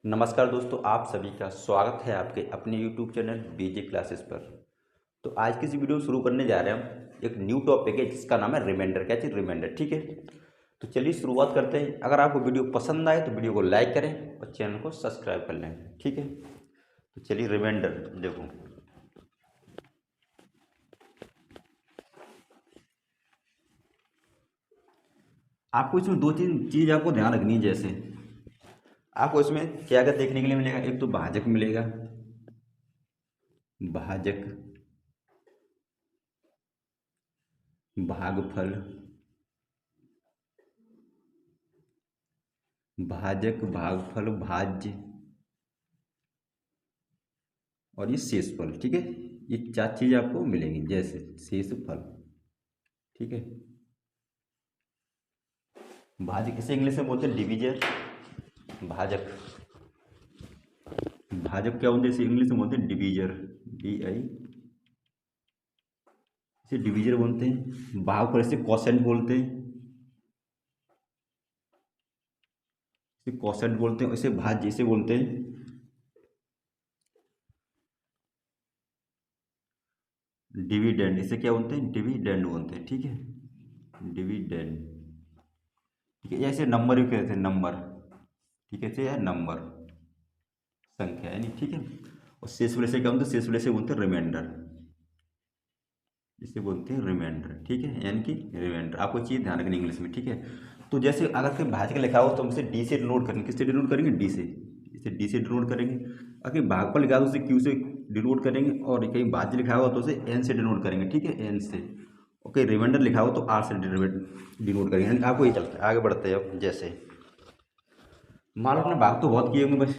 नमस्कार दोस्तों, आप सभी का स्वागत है आपके अपने YouTube चैनल बीजे क्लासेस पर। तो आज की इस वीडियो शुरू करने जा रहे हैं हम एक न्यू टॉपिक है जिसका नाम है रिमाइंडर। क्या चीज़? रिमाइंडर। ठीक है, तो चलिए शुरुआत करते हैं। अगर आपको वीडियो पसंद आए तो वीडियो को लाइक करें और चैनल को सब्सक्राइब कर लें। ठीक है, तो चलिए रिमाइंडर देखो। आपको इसमें दो तीन चीज़ आपको ध्यान रखनी है। जैसे आपको इसमें क्या क्या देखने के लिए मिलेगा, एक तो भाजक मिलेगा, भाजक, भागफल, भाजक, भागफल, भाज्य और ये शेषफल। ठीक है, ये चार चीज़ आपको मिलेंगी। जैसे शेषफल, ठीक है, भाजक इसे इंग्लिश में बोलते हैं डिवीजर। भाजक, भाजक क्या होते हैं? इसे इंग्लिश में बोलते हैं डिवीजर, DI, इसे डिवीजर बोलते हैं। भागफल इसे कोसेंट बोलते हैं, इसे कोसेंट बोलते हैं। इसे भाज्य इसे बोलते हैं डिविडेंड, इसे क्या बोलते हैं? डिविडेंड बोलते हैं। ठीक है, डिविडेंड। ठीक है, ऐसे नंबर भी कहते हैं, नंबर। ठीक है, ऐसे है नंबर, संख्या यानी। ठीक है, और शेष वाले से क्या बोलते हैं? शेष वाले से बोलते हैं रिमाइंडर, इसे बोलते हैं रिमाइंडर। ठीक है, यानी कि रिमाइंडर। आपको चीज़ ध्यान रखनी इंग्लिश में। ठीक है, तो जैसे अगर कोई भाज्य का लिखा हो तो हम इसे डी से डिनोट करेंगे। किससे डिनोट करेंगे? डी से। इसे डी से डिनोट करेंगे। अगर भागफल लिखा हो तो उसे क्यू से डिनोट करेंगे, और कहीं भाज्य लिखा हो तो उसे एन से डिनोट करेंगे। ठीक है, एन से। ओके, रिमाइंडर लिखा हो तो आर से डिनोट करेंगे। यानी आपको ये चलता है। आगे बढ़ते हैं अब। जैसे मान लो आपने भाग तो बहुत किए होंगे बस।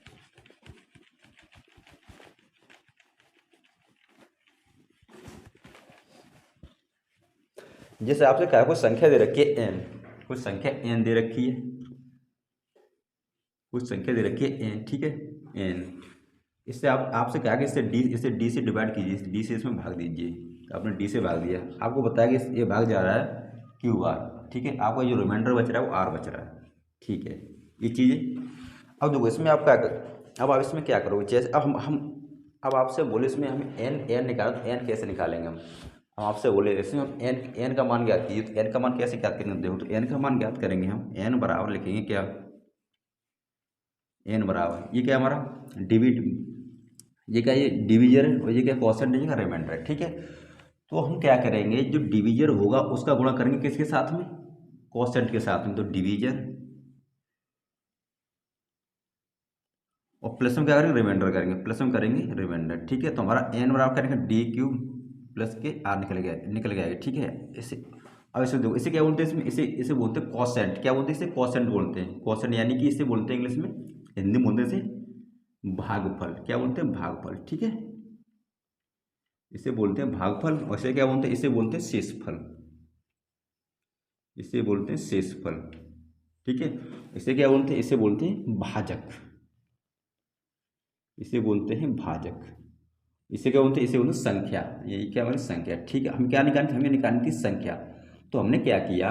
जैसे आपसे कहा कोई संख्या दे रखी है एन, कुछ संख्या एन दे रखी है, कुछ संख्या दे रखी है एन। ठीक है, एन। इससे आप आपसे कहा कि इसे डी से डिवाइड कीजिए, डी से इसमें भाग दीजिए। तो आपने डी से भाग दिया। आपको बताया कि ये भाग जा रहा है क्यू आर। ठीक है, आपका जो रिमाइंडर बच रहा है वो आर बच रहा है। ठीक है, ये चीज़ें। अब देखो इसमें आप क्या कर, अब आप इसमें क्या करोगे? जैसे अब हम अब आपसे बोले इसमें हम एन एन निकालें तो एन कैसे निकालेंगे? हम आपसे बोले इसमें हम एन एन का मान ज्ञात कीजिए, तो एन का मान कैसे ज्ञात करेंगे? देखो, तो एन का मान ज्ञात करेंगे हम। एन बराबर लिखेंगे क्या? एन बराबर ये क्या हमारा डिविड, ये क्या? ये डिवीजर है, और ये क्या? क्वोशंट है, ये क्या? रिमाइंडर है। ठीक है, तो हम क्या करेंगे? जो डिवीजर होगा उसका गुणा करेंगे किसके साथ में? क्वोशंट के साथ में। तो डिवीजर और प्लस में क्या करेंगे? रिमाइंडर करेंगे। प्लस में करेंगे रिमाइंडर। ठीक है, तो हमारा एन बराबर करेंगे डी क्यूब प्लस के आर निकल गया। ठीक है, इसे अब इसे देखो, इसे क्या बोलते हैं? इसमें इसे इसे बोलते हैं क्वोशंट। क्या बोलते हैं? इसे क्वोशंट बोलते हैं। क्वोशंट यानी कि इसे बोलते हैं इंग्लिश में, हिंदी में बोलते हैं इसे भागफल। क्या बोलते हैं? भागफल। ठीक है, इसे बोलते हैं भागफल। और इसे क्या बोलते हैं? इसे बोलते हैं शेषफल, इसे बोलते हैं शेषफल। ठीक है, इसे क्या बोलते हैं? इसे बोलते हैं भाजक, इसे बोलते हैं भाजक। इसे क्या बोलते हैं? इसे बोलते हैं संख्या। यही क्या हमारी संख्या। ठीक है, हम क्या निकालनी थी? हमें निकालनी थी संख्या। तो हमने क्या किया?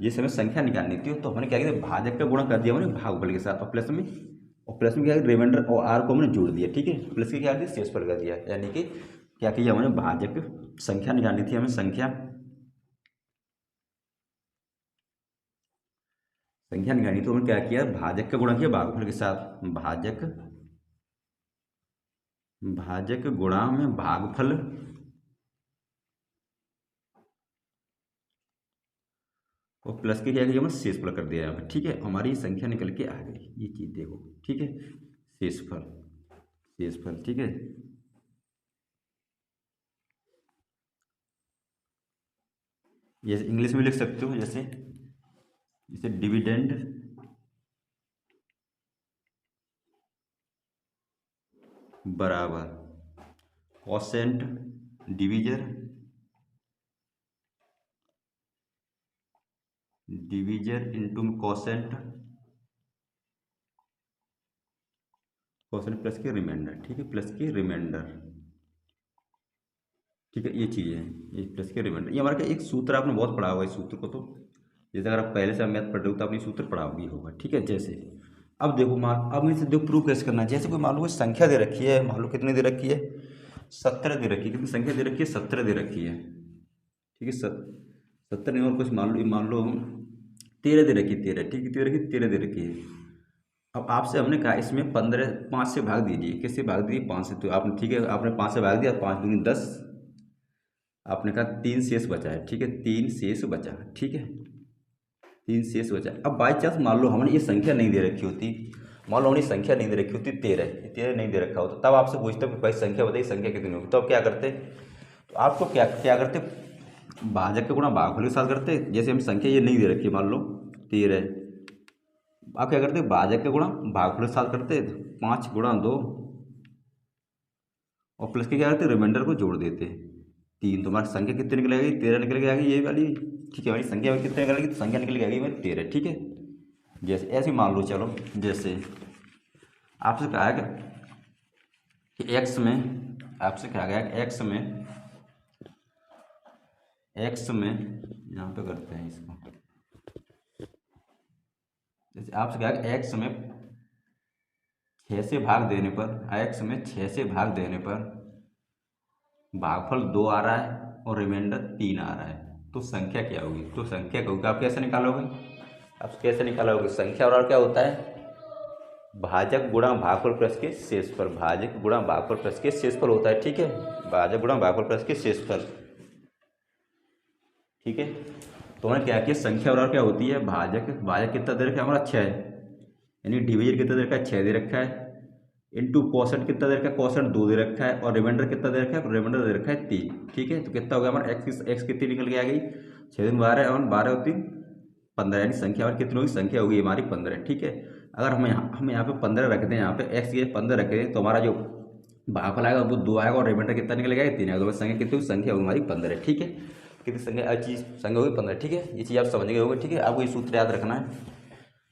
जैसे हमें संख्या निकालनी थी तो हमने क्या किया? भाजक का गुणा कर दिया हमने भागफल के साथ, और प्लस में क्या? रिमाइंडर और आर को हमने जोड़ दिया। ठीक है, प्लस के क्या किया? शेषफल कर दिया। यानी कि क्या किया हमने? भाजक, संख्या निकालनी थी हमें, संख्या निकालनी तो हमने क्या किया? भाजक का गुणा किया भागफल के साथ। भाजक, भाजक गुणा में भागफल, और प्लस के क्या किया? हमने शेषफल कर दिया यहाँ पे। ठीक है, हमारी संख्या निकल के आ गई। ये चीज देखो। ठीक है, शेषफल, शेषफल। ठीक है, ये इंग्लिश में लिख सकते हो। जैसे जैसे डिविडेंड बराबर quotient divisor, divisor into quotient, quotient plus के रिमाइंडर। ठीक है, प्लस के रिमाइंडर। ठीक है, ये चीज़ है, ये प्लस के रिमाइंडर। ये हमारा क्या? एक सूत्र आपने बहुत पढ़ा होगा इस सूत्र को। तो जैसे अगर आप पहले से मैथ पढ़ रहे हो तो आपने सूत्र पढ़ा होगी होगा। ठीक है, जैसे अब देखो मान, अब इसे देखो प्रूव कैसे करना है। जैसे कोई मान लो कोई संख्या दे रखी है, मान लो कितनी दे रखी है, 17 दे रखी है। कितनी संख्या दे रखी है, 17 दे रखी है, ठीक है। 17 नहीं, और कुछ मान लो 13 दे रखी है, 13, ठीक है, 13 दे रखी है। अब आपसे हमने कहा इसमें 15, 5 से भाग दीजिए। किससे भाग दीजिए, 5 से। तो आपने, ठीक है, आपने 5 से भाग दिया, 5 दूनी 10। आपने कहा 3 शेष बचा है, ठीक है, 3 शेष बचा, ठीक है, 3 शेष बचा। अब बाई चांस मान लो हमने ये संख्या नहीं दे रखी होती, मान लो हमने संख्या नहीं दे रखी होती 13, 13 नहीं दे रखा होता, तब आपसे पूछते कि भाई संख्या बताइए, संख्या कितनी होगी। तो अब क्या करते, तो आपको क्या क्या करते, भाजक के गुणा भागफल के साथ करते। जैसे हम संख्या ये नहीं दे रखी, मान लो 13, आप क्या करते, भाजक के गुणा भागफल के साथ करते, 5 गुणा 2, और प्लस के क्या करते, रिमाइंडर को जोड़ देते 3। तो हमारी संख्या कितनी निकल आएगी, 13 निकल के आएगी, ये वाली, ठीक है। हमारी संख्या में कितने निकल आएगी, तो संख्या निकल के आएगी हमारी 13, ठीक है। जैसे ऐसे ही मान लो, चलो जैसे आपसे कहा है कि एक्स में, आपसे कहा गया कि एक्स में यहाँ पे करते हैं इसको। जैसे आपसे कहा कि एक्स में 6 से भाग देने पर, एक्स में 6 से भाग देने पर भागफल 2 आ रहा है और रिमाइंडर 3 आ रहा है, तो संख्या क्या होगी। तो संख्या क्या होगी, आप कैसे निकालोगे, आप कैसे निकालोगे। संख्या और क्या होता है, भाजक गुणा भागफल प्लस के शेषफल, भाजक गुणा भागफल प्लस के शेषफल होता है, ठीक है, भाजक गुणा भागफल प्लस के शेषफल, ठीक है। तो हमने क्या किया, संख्या और क्या होती है, भाजक, भाजक कितना दे रखा है हमारा 6 है, यानी डिवीजर कितना दे रखा है, 6 दे रखा है, इंटू कोसेंट कितना दे रखा है, कोसेंट 2 दे रखा है, और रिमाइंडर कितना दे रखा है, रिमाइंडर दे रखा है 3, ठीक है। तो कितना हो गया हमारा एक्स कितनी निकल के आ गई, 6 दिन 12 और 12 और 3 15, यानी संख्या और कितनी होगी, संख्या होगी हमारी 15, ठीक है। अगर हम यहाँ पे 15 रख दें, यहाँ पे एक्स की 15 रख दें, तो हमारा जो भागफल आएगा वो 2 आएगा, और रिमाइंडर कितना निकलेगा, 3 आएगा। तो संख्या कितनी होगी, संख्या होगी हमारी 15, ठीक है। कितनी संख्या, चीज़ संख्या होगी 15, ठीक है। ये चीज़ आप समझ गए होंगे, ठीक है। आपको ये सूत्र याद रखना है,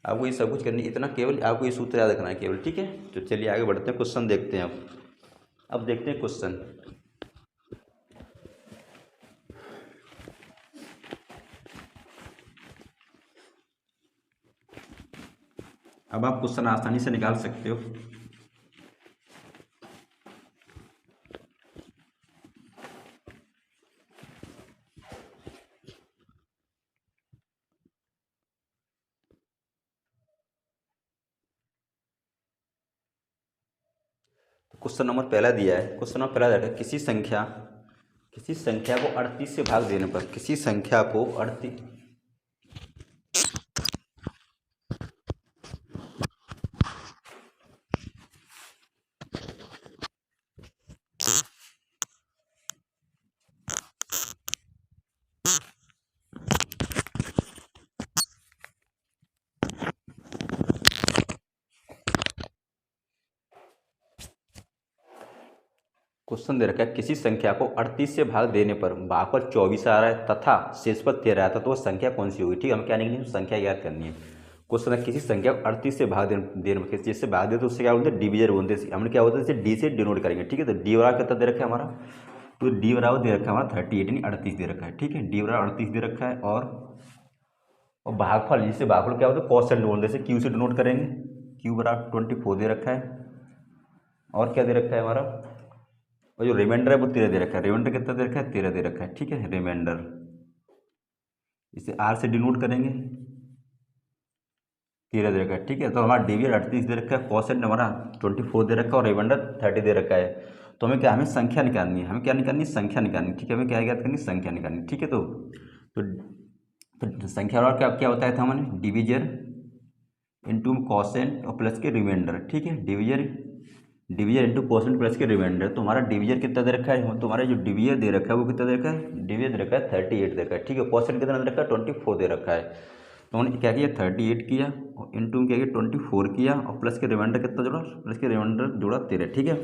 आपको ये सब कुछ करनी, इतना केवल आपको ये सूत्र याद रखना है केवल, ठीक है। तो चलिए आगे बढ़ते हैं, क्वेश्चन देखते हैं। अब देखते हैं क्वेश्चन। अब आप क्वेश्चन आसानी से निकाल सकते हो। क्वेश्चन नंबर पहला दिया है, क्वेश्चन नंबर पहला दिया है, किसी संख्या को 38 से भाग देने पर, किसी संख्या को 38, क्वेश्चन दे रखा है किसी संख्या को 38 से भाग देने पर भागफल 24 आ रहा है तथा शेषफल 13 आता है, तो वो संख्या कौन सी होगी, ठीक है। हम क्या निकलेंगे, संख्या याद करनी है। क्वेश्चन है किसी संख्या को 38 से भाग देने पर, जिससे भाग दे तो उससे क्या बोलते हैं, डिवीजर बोलते हैं। हमने क्या होता है, जैसे डी से डिनोट करेंगे, ठीक है। तो डी बराबर कितना दे रखा है हमारा, तो डी बराबर दे रखा है हमारा 38, यानी 38 दे रखा है, ठीक है। डी बराबर 38 दे रखा है, और भागफल, जिससे भागफल क्या होता है, कॉस एंड बोलते हैं, जैसे क्यू से डिनोट करेंगे, क्यू बराबर 24 दे रखा है, और क्या दे रखा है हमारा, और जो रिमाइंडर है वो 13 दे रखा है। रिमाइंडर कितना दे रखा है, 13 दे रखा है, ठीक है। रिमाइंडर इसे आर से डिनोट करेंगे, 13 दे रखा है, ठीक है। तो हमारा डिवीजन 38 दे रखा है, कॉसेंट हमारा 24 दे रखा है, और रिमाइंडर 30 दे रखा है। तो हमें क्या, हमें संख्या निकालनी है, हमें क्या निकालनी है, संख्या निकालनी है, ठीक है। हमें क्या याद करनी, संख्या निकालनी, ठीक है। तो संख्या और क्या क्या बताया था हमने, डिवीजर इंटू कॉसेंट और प्लस के रिमाइंडर, ठीक है। डिवीजर इंटू कोसेंट प्लस के रिमाइंडर। तो हमारा डिवीजर कितना दे रखा है, तुम्हारा जो डिवीजर दे रखा है वो कितना दे रखा है, डिवीजर दे रखा है 38 दे रखा है, ठीक है। कोसेंट कितना दे रखा है, 24 दे रखा है। तो हमने क्या किया, 38 किया, और इंटू क्या किया, 24 किया, और प्लस के रिमाइंडर कितना जोड़ा, प्लस के रिमाइंडर जोड़ा 13, ठीक है।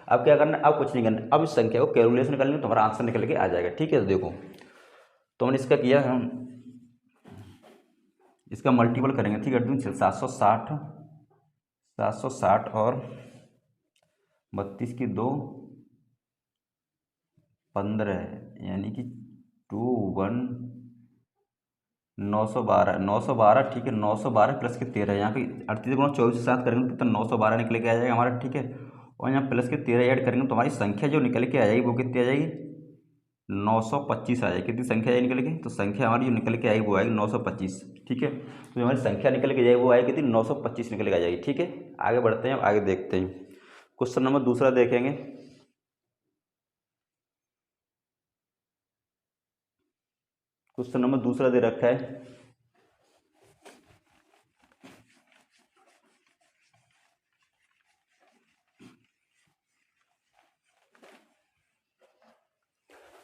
अब क्या करना है, अब कुछ नहीं करना, अब इस संख्या को कैलकुलेशन कर लेंगे तो हमारा आंसर निकल के आ जाएगा, ठीक है। तो देखो, तो हमने इसका किया, हम इसका मल्टीपल करेंगे, ठीक है। 760 और 32 की 2, 15, यानी कि 2 1 912 ठीक है, 912 प्लस के 13, यहाँ पे 38 गुणा 24 के साथ करेंगे तो 912 निकल के आ जाएगा हमारा, ठीक है। और यहाँ प्लस के 13 ऐड करेंगे तो हमारी संख्या जो निकल के आ जाएगी वो कितनी आ जाएगी, 925 आ जाएगी। कितनी संख्या आएगी निकल के, तो संख्या हमारी जो निकल के आएगी वो आएगी 925, ठीक है। तो हमारी संख्या निकल के जाएगी वो आएगी कितनी, 925 निकल के आ जाएगी, ठीक है। आगे बढ़ते हैं, आगे देखते हैं। क्वेश्चन नंबर दूसरा देखेंगे। क्वेश्चन नंबर दूसरा दे रखा है,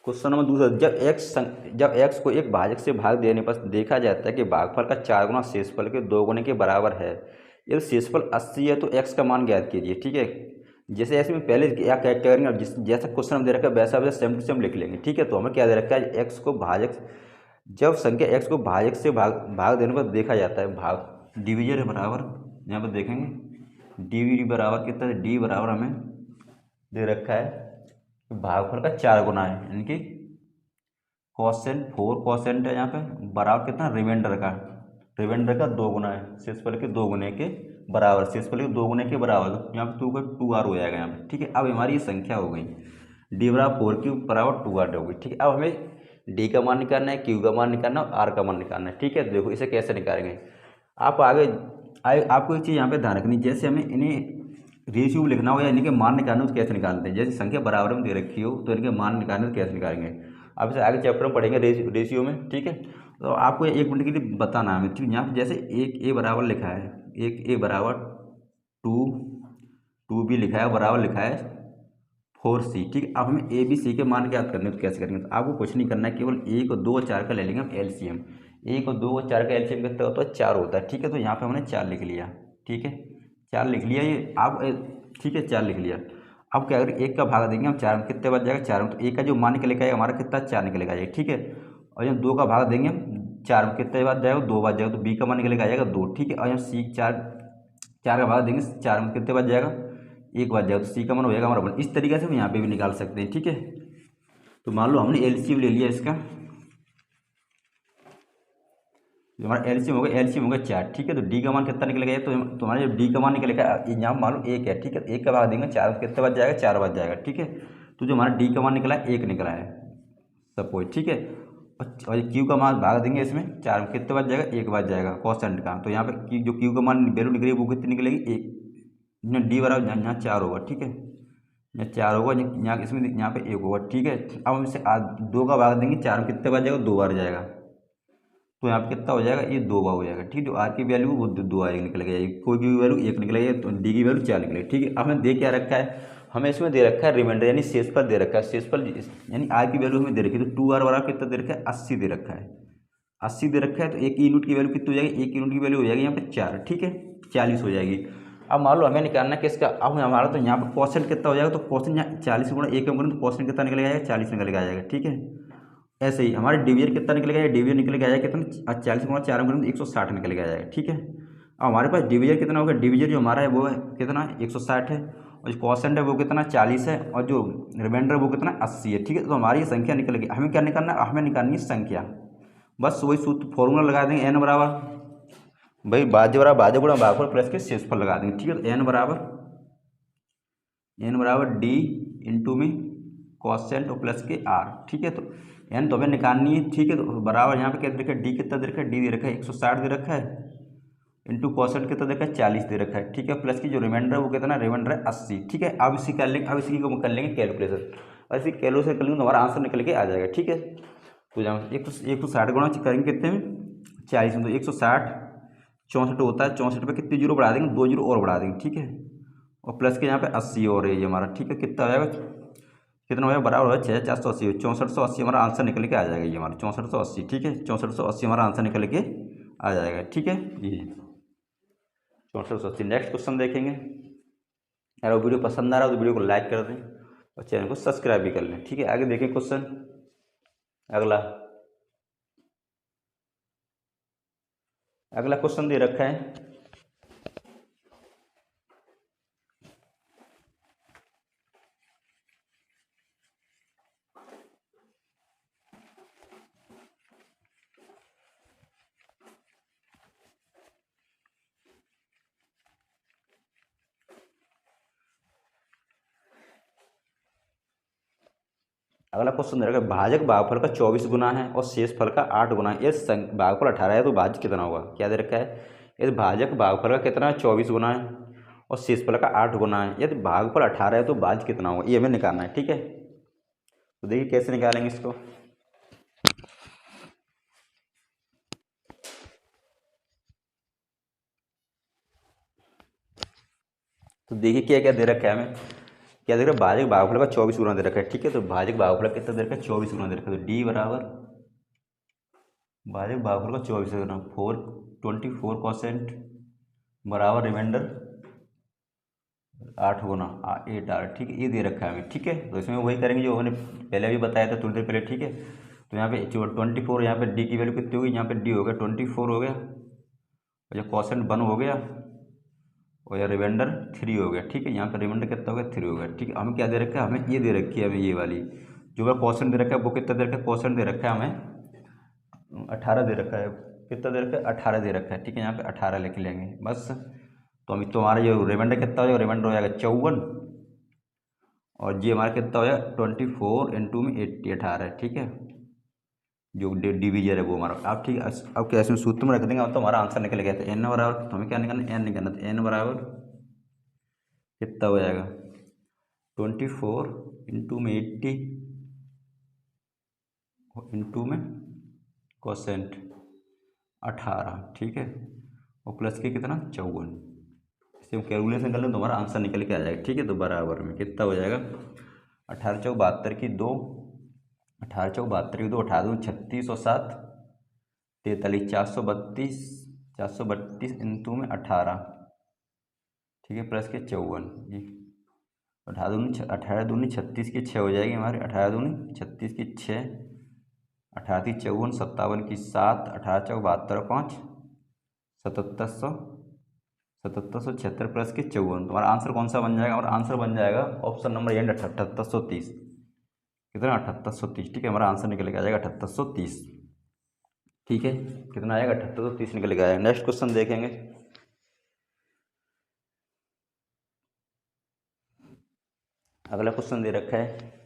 क्वेश्चन नंबर दूसरा, जब x को एक भाजक से भाग देने पर देखा जाता है कि भागफल का 4 गुना शेषफल के 2 गुने के बराबर है। यदि शेषफल 80 है तो x का मान ज्ञात कीजिए, ठीक है। जैसे ऐसे में पहले क्या क्या करेंगे, और जैसा क्वेश्चन हम दे रखा है वैसा वैसा सेम टू सेम लिख लेंगे, ठीक है। तो हमें क्या दे रखा है, एक्स को भाजक, जब संख्या x को भाजक से भाग देने पर देखा जाता है, भाग डिवीजन बराबर, यहाँ पर देखेंगे डी बराबर कितना है, डी बराबर हमें दे रखा है भागफल का 4 गुना है, यानी कि कोसेंट 4 कोसेंट है यहाँ पे, बराबर कितना, रिमाइंडर का 2 गुना है, शेषफल के 2 गुने के बराबर, शेषफल के 2 गुने के बराबर, तो यहाँ पे 2 का 2r हो जाएगा यहाँ पे, ठीक है। अब हमारी ये संख्या हो गई डी बराबर 4 की बराबर 2r हो गई, ठीक है। अब हमें डी का मान निकालना है, क्यू का मान निकालना है और आर का मान निकालना है, ठीक है। तो देखो इसे कैसे निकालेंगे, आप आपको एक चीज़ यहाँ पे ध्यान रखनी, जैसे हमें इन्हें रेशियो लिखना हो या इनके मान निकालने हो तो कैसे निकालते हैं, जैसे संख्या बराबर में दे रखी हो तो इनके मान निकालने तो कैसे निकालेंगे, आप इसे आगे चैप्टर में पढ़ेंगे रेशियो में, ठीक है। तो आपको एक मिनट के लिए बताना है, ठीक। यहाँ पे जैसे एक ए बराबर लिखा है, एक ए बराबर 2, 2b लिखा है, बराबर लिखा है 4c, ठीक है। अब हमें ए बी सी के मान ज्ञात करने तो कैसे करेंगे, तो आपको कुछ नहीं करना है, केवल 1 और 2 और 4 का ले लेंगे हम एलसीएम। 1 और 2 और 4 का एलसीएम कितना होता है, 4 होता है, ठीक है। तो यहाँ पे हमने 4 लिख लिया, ठीक है, 4 लिख लिया ये आप, ठीक है 4 लिख लिया। अब क्या करें, 1 का भाग देंगे हम 4 में, कितने बच जाएगा, 4 में, तो 1 का जो मान निकलेगा हमारा कितना, 4 निकलेगा ये, ठीक है। और जब 2 का भाग देंगे हम 4 में, कितने बच जाएगा, 2 बच जाएगा, तो बी का मान निकलेगा आ जाएगा 2, ठीक है। और जब सी 4 का भाग देंगे 4 में, कितने बच जाएगा, 1 बच जाएगा, तो सी का मान हो जाएगा हमारा 1। इस तरीके से हम यहाँ पे भी निकाल सकते हैं, ठीक है। तो मान लो हमने एलसीएम ले लिया इसका, जो हमारा एलसीएम होगा 4, ठीक है। तो डी का मान कितना निकलेगा, तो तुम्हारा जो डी का मान निकलेगा, यहाँ मान लो 1 है, ठीक है। 1 का भाग देंगे 4 में, कितने बच जाएगा, 4 बच जाएगा, ठीक है। तो जो हमारा डी का मान निकला है 1 निकला है सपोज, ठीक है। और क्यू का मान भाग देंगे इसमें 4 में, कितने बच जाएगा, 1 बच जाएगा कॉन्स्टेंट का। तो यहाँ पे जो क्यू का मान वैल्यू निकलेगी वो कितनी निकलेगी, 1। यहाँ डी बराबर यहाँ 4 होगा, ठीक है, यहाँ 4 होगा, यहाँ इसमें यहाँ पे 1 होगा, ठीक है। अब हम इसे 2 का भाग देंगे 4 में, कितने बार जाएगा, 2 बार जाएगा, तो यहाँ पे कितना हो जाएगा, ये 2 बार हो जाएगा, ठीक है। जो आर की वैल्यू वो 2 आएगी निकल जाएगी, कोई की वैल्यू 1 निकलेगी, तो डी की वैल्यू 4 निकलेगी, ठीक है। अब हमें दे क्या रखा है, हमें इसमें दे रखा है रिमाइंडर यानी शेषफल दे रखा है, शेषफल यानी आर की वैल्यू हमें दे रखी है, तो 2r बराबर कितना दे रखा है, 80 दे रखा है, 80 दे रखा है। तो एक यूनिट की वैल्यू कितनी हो जाएगी, 1 यूनिट की वैल्यू हो जाएगी यहाँ पे 4, ठीक है, 40 हो जाएगी। अब मान लो हमें निकालना है किसका, अब हमारा तो यहाँ पर क्वेश्चन कितना हो जाएगा, तो क्वेश्चन यहाँ 40 गुणा 1 कम करें तो क्वेश्चन कितना निकल जाएगा, 40 निकल के आ जाएगा, ठीक है। ऐसे ही हमारे डिवीजन कितना निकल गया, डिवीजन निकल के आ जाएगा कितना, 40 गुणा 4 करें तो 160 निकल के आ जाएगा, ठीक है। अब हमारे पास डिवीजन कितना होगा, डिवीजन जो हमारा है वो है कितना, 160 है, और जो क्वेश्चन है वो कितना 40 है, और जो रिमाइंडर वो कितना 80 है, ठीक है। तो हमारी ये संख्या निकल गई, हमें क्या निकालना है, हमें निकालनी है संख्या, बस वही सूत्र फॉर्मूला लगा देंगे, एन बराबर भाई बाज्य बराबर बाज्य गुणा भागफल प्लस के शेषफल लगा देंगे, ठीक है। तो एन बराबर डी इंटू में कॉसेंट और प्लस के आर, ठीक है। तो एन तो हमें निकालनी है, ठीक है। तो बराबर यहाँ पे क्या दे रखा है, डी कितना दे रखा है, डी दे रखा है 160 दे रखा है, इंटू कॉसेंट कितना दे रखा है 40 दे रखा है, ठीक है। प्लस की जो रिमाइंडर है वो कितना, रिमाइंडर है 80, ठीक है। अब इसी कर लेंगे, अब इसी को कर लेंगे कैलकुलेशन, और इसी कैलकुलेशन कर लेंगे तो हमारा आंसर निकल के आ जाएगा, ठीक है। तो जहाँ 160 गुणा करेंगे कितने में, 40 में, तो 160 64 होता है, 64 पे कितने जीरो बढ़ा देंगे, 2 जीरो और बढ़ा देंगे, ठीक है। और प्लस के यहाँ पे 80 और है ये हमारा, ठीक है। कितना हो जाएगा, कितना हो जाएगा, बराबर है 6480, 6480 हमारा आंसर निकल के आ जाएगा, ये हमारा 6480, ठीक है। 6480 हमारा आंसर निकल के आ जाएगा, ठीक है। ये 6480। नेक्स्ट क्वेश्चन देखेंगे। अगर वीडियो पसंद आ रहा हो तो वीडियो को लाइक कर दें और चैनल को सब्सक्राइब भी कर लें, ठीक है। आगे देखें क्वेश्चन अगला। अगला क्वेश्चन दे रखा है, अगला क्वेश्चन दे रखा है भाजक भागफल का 24 गुना है और शेष फल का 8 गुना है। ये भागफल 18 है तो भाज्य कितना होगा? क्या दे रखा है? यदि भाजक भागफल का कितना है? 24 गुना है और शेषफल का 8 गुना है। यदि भागफल 18 है तो भाज्य कितना होगा? ये हमें निकालना है। ठीक है, तो देखिए कैसे निकालेंगे इसको। तो देखिए क्या क्या दे रखा है हमें। क्या दे रखा है? भाजक भागफल का 24 गुना दे रखा है। ठीक है, तो भाजक भागफल का कितना दे रखा है? 24 गुना दे रखा है। तो डी बराबर भाजक भागफल का 24 गुना 24% बराबर रिमाइंडर 8 गुना 8 ठीक है, ये दे रखा है हमें। ठीक है, तो इसमें वही करेंगे जो हमने पहले भी बताया था थोड़ी देर पहले। ठीक है, तो यहाँ पे 24, यहाँ पे डी की वैल्यू कितनी होगी? यहाँ पे डी हो गया 24 हो गया, और जो क्वेश्चन 1 हो गया, और यह रिमाइंडर 3 हो गया। ठीक है, यहाँ पे रिमाइंडर कितना हो गया? 3 हो गया। ठीक है, हमें क्या दे रखा है? हमें ये दे रखी है, हमें ये वाली जो है क्वेश्चन दे रखा है वो कितना दे रखा है? क्वेश्चन दे रखा है हमें 18 दे रखा है। कितना दे रखा है? 18 दे रखा है। ठीक है, यहाँ पे 18 लिख लेंगे बस। तो हम तुम्हारा जो रिमाइंडर कितना हो जाएगा? रिमाइंडर हो जाएगा 54, और ये हमारा कितना हो जाएगा? 24 इंटू में 80 18 है। ठीक है, जो डिवीजर है वो हमारा। आप ठीक है, अब क्या इसमें सूत्र में रख देंगे तो हमारा आंसर निकल गया था। एन बराबर, तो हमें क्या निकालना? एन निकालना। तो एन बराबर कितना हो जाएगा? 24 इंटू में 80 इंटू में कोसेंट 18। ठीक है, और प्लस के कितना? 54। इसे हम कैलकुलेशन कर लें तो हमारा आंसर निकल के आ जाएगा। ठीक है, तो बराबर में कितना हो जाएगा? 18 चौक 72 की 2, 18 चौक 72 की 2, 18 36 और 7 43, 432, 432 इंटू में 18। ठीक है, प्लस के 54 जी, 18 दूनी 36 की 6 हो जाएगी हमारे। 18 दूनी 36 की 6, 18 × 3 = 54, 57 की 7, 18 चौक 72 और 5 7776 प्लस के 54। तुम्हारा आंसर कौन सा बन जाएगा? हमारा आंसर बन जाएगा ऑप्शन नंबर एंड 7830। कितना? 7830। ठीक है, हमारा आंसर निकल के आ जाएगा 7830। ठीक है, कितना आएगा? 7830 निकल के आएगा। नेक्स्ट क्वेश्चन देखेंगे। अगला क्वेश्चन दे रखा है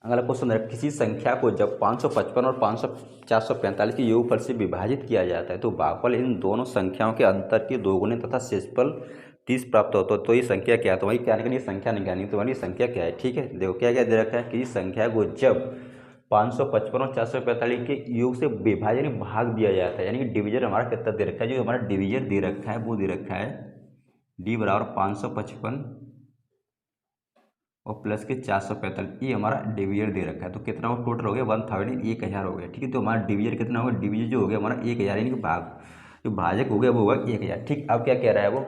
अगला क्वेश्चन है किसी संख्या को जब 555 और 445 के योगफल से विभाजित किया जाता है तो भागफल इन दोनों संख्याओं के अंतर के 2 गुने तथा शेषफल 30 प्राप्त होता है। तो ये संख्या क्या है? तो वही क्या निकालनी? संख्या निकालनी। तो हमारी संख्या क्या है? ठीक है, देखो क्या क्या दे रखा है। किसी संख्या को जब 555 और 445 के योग से विभाजन यानी भाग दिया जाता है, यानी कि डिवीजन हमारा कितना दे रखा है? जो हमारा डिवीजन दे रखा है वो दे रखा है डी बराबर 555 और प्लस के 445। ये हमारा डिवीजर दे रखा है। तो कितना हो? टोटल हो गया 1000, 1000 हो गया। ठीक है, तो हमारा डिवीजर कितना होगा? डिवीजर जो हो गया हमारा 1000, यानी कि भाग जो भाजक हो गया वो होगा 1000। ठीक, अब क्या कह रहा है वो?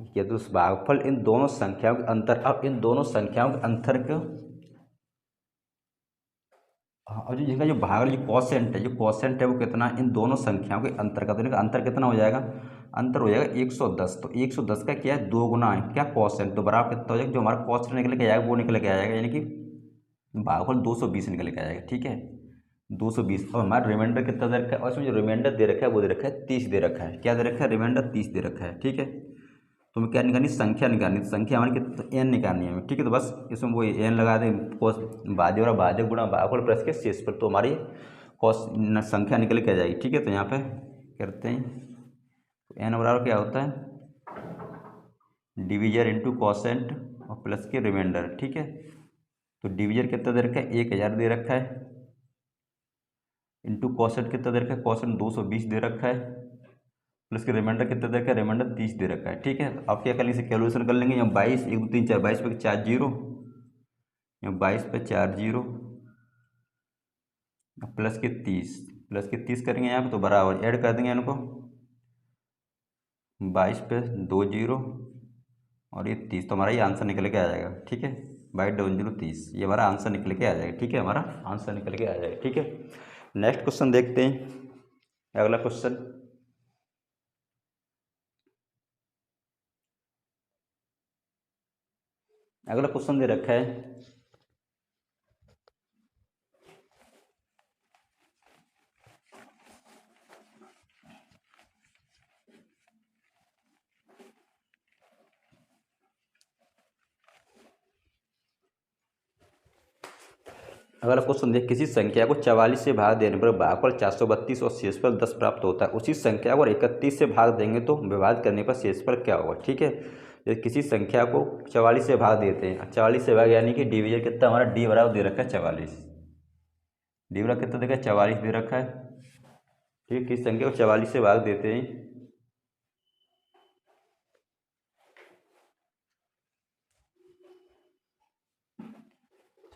क्या? तो उस भागफल इन दोनों संख्याओं के अंतर, अब इन दोनों संख्याओं के अंतर को, हाँ, और जो जिनका जो भाग जो क्वोशेंट है, जो क्वोशेंट है वो कितना? इन दोनों संख्याओं के अंतर का, तो इनका अंतर कितना हो जाएगा? अंतर हो जाएगा 110। तो 110 का क्या है? 2 गुना है क्या? क्वोशेंट। तो बराबर कितना हो जाएगा? जो हमारा क्वोशेंट निकल के आएगा वो निकल के आ जाएगा, यानी कि भागफल 220 निकल के आ जाएगा। ठीक है, 220। और हमारा रिमाइंडर कितना दे रखा है? और इसमें जो रिमाइंडर दे रखा है वो दे रखा है 30 दे रखा है। क्या दे रखा है? रिमाइंडर 30 दे रखा है। ठीक है, तो हमें क्या निकालनी? संख्या निकालनी। तो संख्या हमारी कितनी? एन निकालनी है हमें। ठीक है, तो बस इसमें वो एन लगा दें, कोस भाज्य और भाज्य गुणा भागफल प्लस के शेषफल, तो हमारी कॉस संख्या निकल के आ जाएगी। ठीक है, तो यहाँ पे करते हैं। तो एन बराबर क्या होता है? डिवीजर इंटू कॉसेंट और प्लस के रिमाइंडर। ठीक है, तो डिवीजर कितना दे रखा है? 1000 दे रखा है, इंटू कॉसेंट कितना दे रखा है? कॉसेंट 220 दे रखा है, प्लस के रिमाइंडर कितना दे रखा है? रिमाइंडर 30 दे रखा है। ठीक है, तो आप क्या कर लेंगे? कैलकुलेशन कर लेंगे। यहाँ 22 1 2 3 4, 22 पे 4 जीरो, यहाँ 22 पे 4 जीरो, प्लस के 30, प्लस के 30 करेंगे यहाँ पे तो बराबर ऐड कर देंगे इनको। 22 पे 2 जीरो और ये 30, तो हमारा ये आंसर निकल के आ जाएगा। ठीक है, 22 0 30, ये हमारा आंसर निकल के आ जाएगा। ठीक है, हमारा आंसर निकल के आ जाएगा। ठीक है, नेक्स्ट क्वेश्चन देखते हैं। अगला क्वेश्चन, अगला क्वेश्चन दे रखा है अगला क्वेश्चन देख, किसी संख्या को 44 से भाग देने पर भागफल 432 और शेषफल 10 प्राप्त होता है। उसी संख्या को 31 से भाग देंगे तो विभाजित करने पर शेषफल क्या होगा। ठीक है, किसी संख्या को 44 से भाग देते हैं, 44 से भाग यानी कि डिवीजन कितना हमारा डी बराबर दे रखा है 44, डी बराबर कितना देखा 44 दे रखा है। ठीक है, किसी संख्या को 44 से भाग देते हैं,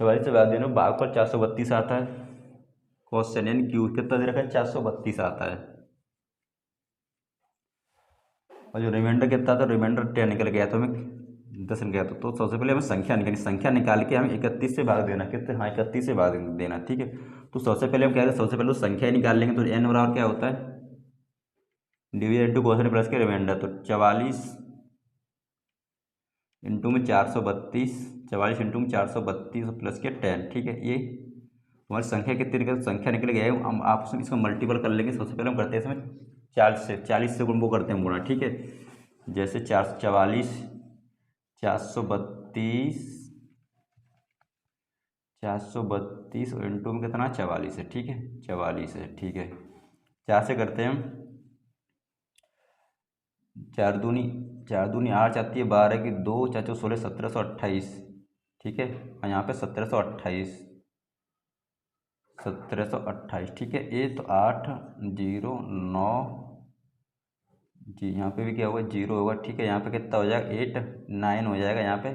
चवालीस से भाग देने भागफल 432 आता है। क्वेश्चन एन क्यू कितना दे रखा है 432 आता है, और जो रिमाइंडर कितना था, रिमाइंडर 10 निकल गया तो हमें 10 निकल गया। तो सबसे पहले हमें संख्या निकाली, संख्या निकाल के हमें 31 से भाग देना, कितने, हाँ 31 से भाग देना। ठीक है, तो सबसे पहले हम क्या करें, सबसे पहले तो संख्या निकाल लेंगे। तो एन बराबर क्या होता है, डिवीजन इंटू क्वेश्चन प्लस के रिमाइंडर। तो 44 इंटू में 432, 44 इंटू में 432 प्लस के 10। ठीक है, ये हमारी संख्या कितनी निकल, संख्या निकल गया है। हम आपस में इसको मल्टीपल कर लेंगे। सबसे पहले हम करते हैं इसमें 40 से वो करते हैं गुणा। ठीक है, जैसे 432 432 और इंटू में कितना 44 है। ठीक है, 44 है। ठीक है, 4 से करते हैं हम, 4 दूनी 8 आती है, 12 की 2, 4 4 16, 1728। ठीक है, और यहाँ पे 1728, 1728। ठीक है, ये तो 8 0 9 जी, यहाँ पे भी क्या होगा 0 होगा। ठीक है, यहाँ पे कितना हो जाएगा 8 9 हो जाएगा। यहाँ पे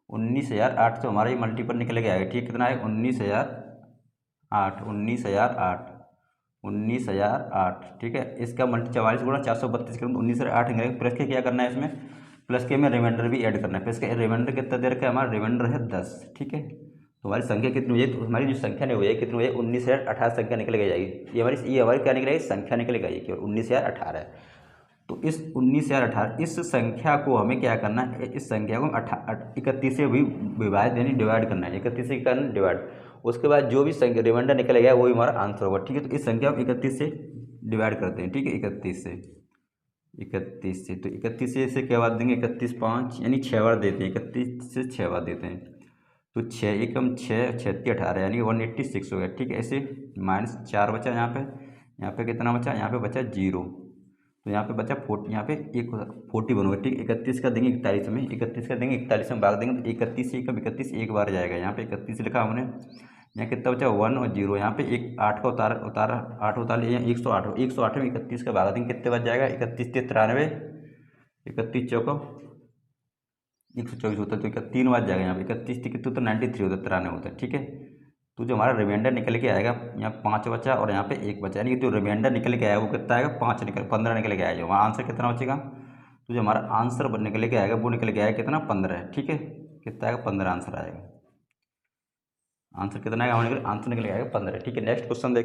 19,008 तो हमारा ये मल्टीपल निकल के आएगा। ठीक है, कितना है 19,008, 19,008। ठीक है, इसका मल्टी 44 गुणा 432 करें तो 19,008 निकलेगा। प्लस के क्या करना है इसमें, प्लस के में रिमाइंडर भी ऐड करना है। प्लस के रिमाइंडर कितना देर का हमारा रिमाइंडर है 10। ठीक है, तो हमारी संख्या कितनी हुई है, तो हमारी जो संख्या नहीं हुई है कितनी हुई है 19,018 संख्या निकल के जाएगी। ये हमारी क्या निकलेगी, संख्या निकल के आएगी केवल 19,018 है। तो इस 19,018 इस संख्या को हमें क्या करना है, इस संख्या को 31 से भी विभाजित यानी डिवाइड करना है। 31 से करना डिवाइड, उसके बाद जो भी संख्या रिमाइंडर निकलेगा वही हमारा आंसर होगा। ठीक है, तो इस संख्या को 31 से डिवाइड करते हैं। ठीक है, 31 से तो 31 से क्या बात देंगे, 31 5 यानी 6 बार देते हैं, 31 से 6 बार देते हैं। तो 6 एकम 6 6 18 यानी 186 हो गया। ठीक है, ऐसे -4 बचा, यहाँ पे कितना बचा, यहाँ पे बचा 0, तो यहाँ पे बचा 40, यहाँ पे 41 होगा। ठीक है, 31 का देंगे 41 में, 31 का देंगे 41 में भाग देंगे तो 31 से 31 एक बार जाएगा। यहाँ पे 31 लिखा हमने, यहाँ कितना बचा 1 और 0, यहाँ पे 8 का उतारा 8 उतार लिया, 108 में 31 का भाग देंगे कितने बच जाएगा, 31 से 93, 31 चौका 124 होता है, तो 3 बार जाएगा। यहाँ पे 31 कितने तो 93 होता है, 93 होता है। ठीक है, तो जो हमारा रिमाइंडर निकल के आएगा, यहाँ 5 बचा और यहाँ पे 1 बचा, यानी कि जो रिमाइंडर निकल के आएगा वो कितना आएगा 15 निकल के आएगा। वहाँ आंसर कितना बचेगा, तो जो हमारा आंसर निकल के आएगा वो निकल के आएगा कितना 15। ठीक है, कितना आएगा 15 आंसर आएगा। आंसर कितना आएगा, आंसर निकल के आएगा 15। ठीक है, नेक्स्ट क्वेश्चन देख।